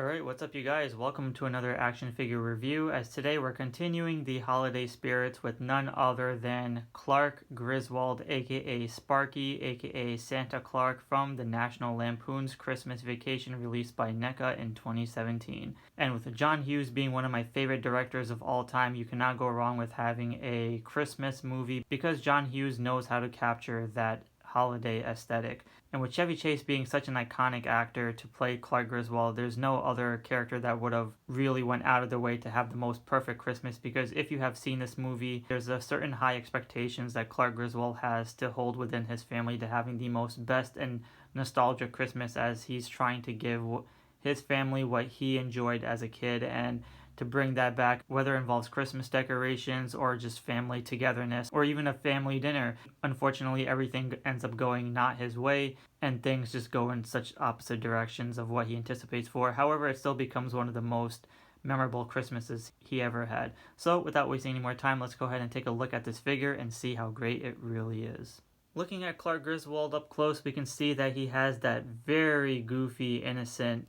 Alright, what's up you guys? Welcome to another action figure review, as today we're continuing the holiday spirits with none other than Clark Griswold, aka Sparky, aka Santa Clark, from the National Lampoons Christmas Vacation released by NECA in 2017. And with John Hughes being one of my favorite directors of all time, you cannot go wrong with having a Christmas movie because John Hughes knows how to capture that holiday aesthetic. And with Chevy Chase being such an iconic actor to play Clark Griswold, there's no other character that would have really went out of their way to have the most perfect Christmas, because if you have seen this movie, there's a certain high expectations that Clark Griswold has to hold within his family to having the most best and nostalgic Christmas, as he's trying to give his family what he enjoyed as a kid, and to bring that back, whether it involves Christmas decorations or just family togetherness or even a family dinner. Unfortunately, everything ends up going not his way and things just go in such opposite directions of what he anticipates for. However, it still becomes one of the most memorable Christmases he ever had. So without wasting any more time, let's go ahead and take a look at this figure and see how great it really is. Looking at Clark Griswold up close, we can see that he has that very goofy, innocent,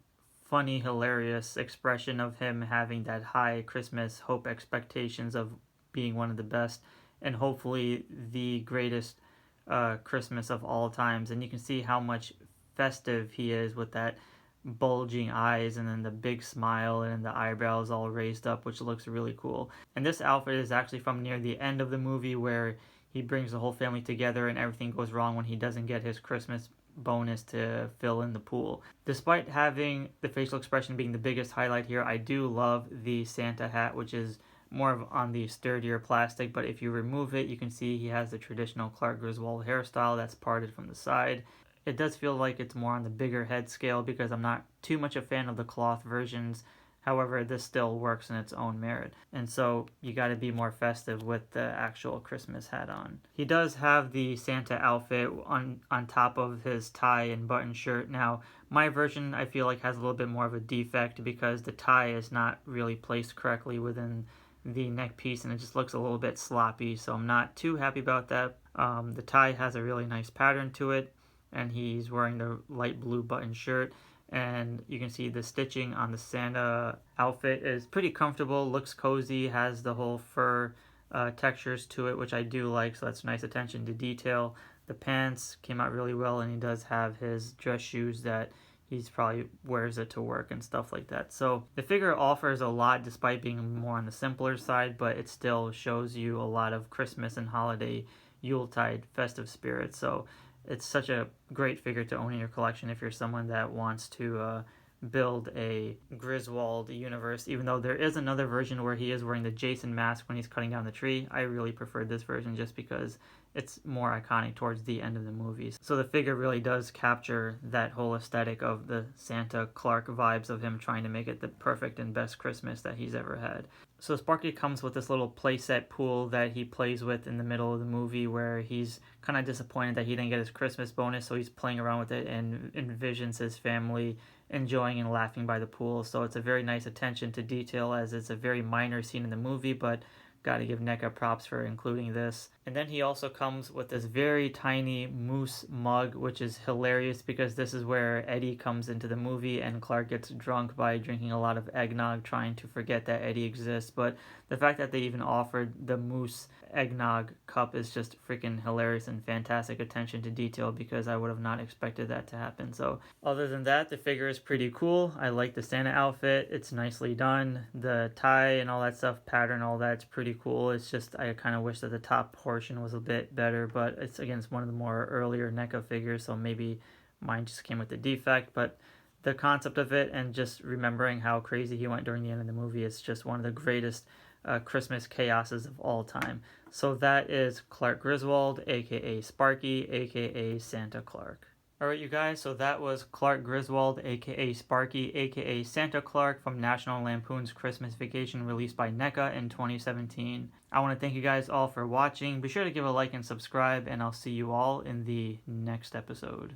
funny, hilarious expression of him having that high Christmas hope expectations of being one of the best and hopefully the greatest Christmas of all times. And you can see how much festive he is with that bulging eyes and then the big smile and the eyebrows all raised up, which looks really cool. And this outfit is actually from near the end of the movie, where he brings the whole family together and everything goes wrong when he doesn't get his Christmas bonus to fill in the pool. Despite having the facial expression being the biggest highlight here, I do love the Santa hat, which is more of on the sturdier plastic, but if you remove it, you can see he has the traditional Clark Griswold hairstyle that's parted from the side. It does feel like it's more on the bigger head scale because I'm not too much a fan of the cloth versions. However, this still works in its own merit. And so you got to be more festive with the actual Christmas hat on. He does have the Santa outfit on top of his tie and button shirt. Now, my version I feel like has a little bit more of a defect because the tie is not really placed correctly within the neck piece and it just looks a little bit sloppy. So I'm not too happy about that. The tie has a really nice pattern to it, and he's wearing the light blue button shirt. And you can see the stitching on the Santa outfit is pretty comfortable, looks cozy, has the whole fur textures to it, which I do like, so that's nice attention to detail. The pants came out really well, and he does have his dress shoes that he's probably wears it to work and stuff like that. So the figure offers a lot despite being more on the simpler side, but it still shows you a lot of Christmas and holiday Yuletide festive spirit. So it's such a great figure to own in your collection if you're someone that wants to build a Griswold universe. Even though there is another version where he is wearing the Jason mask when he's cutting down the tree, I really prefer this version just because it's more iconic towards the end of the movies. So the figure really does capture that whole aesthetic of the Santa Clark vibes of him trying to make it the perfect and best Christmas that he's ever had. So Sparky comes with this little playset pool that he plays with in the middle of the movie, where he's kind of disappointed that he didn't get his Christmas bonus, so he's playing around with it and envisions his family enjoying and laughing by the pool. So it's a very nice attention to detail, as it's a very minor scene in the movie, but gotta give NECA props for including this. And then he also comes with this very tiny moose mug, which is hilarious because this is where Eddie comes into the movie and Clark gets drunk by drinking a lot of eggnog, trying to forget that Eddie exists. But the fact that they even offered the moose eggnog cup is just freaking hilarious and fantastic attention to detail, because I would have not expected that to happen. So other than that, the figure is pretty cool. I like the Santa outfit. It's nicely done. The tie and all that stuff, pattern, all that's pretty cool. It's just I kind of wish that the top portion was a bit better, but it's one of the more earlier NECA figures, so maybe mine just came with a defect. But the concept of it and just remembering how crazy he went during the end of the movie is just one of the greatest Christmas chaoses of all time. So that is Clark Griswold, aka Sparky, aka Santa Clark. Alright you guys, so that was Clark Griswold, aka Sparky, aka Santa Clark, from National Lampoon's Christmas Vacation released by NECA in 2017. I want to thank you guys all for watching. Be sure to give a like and subscribe, and I'll see you all in the next episode.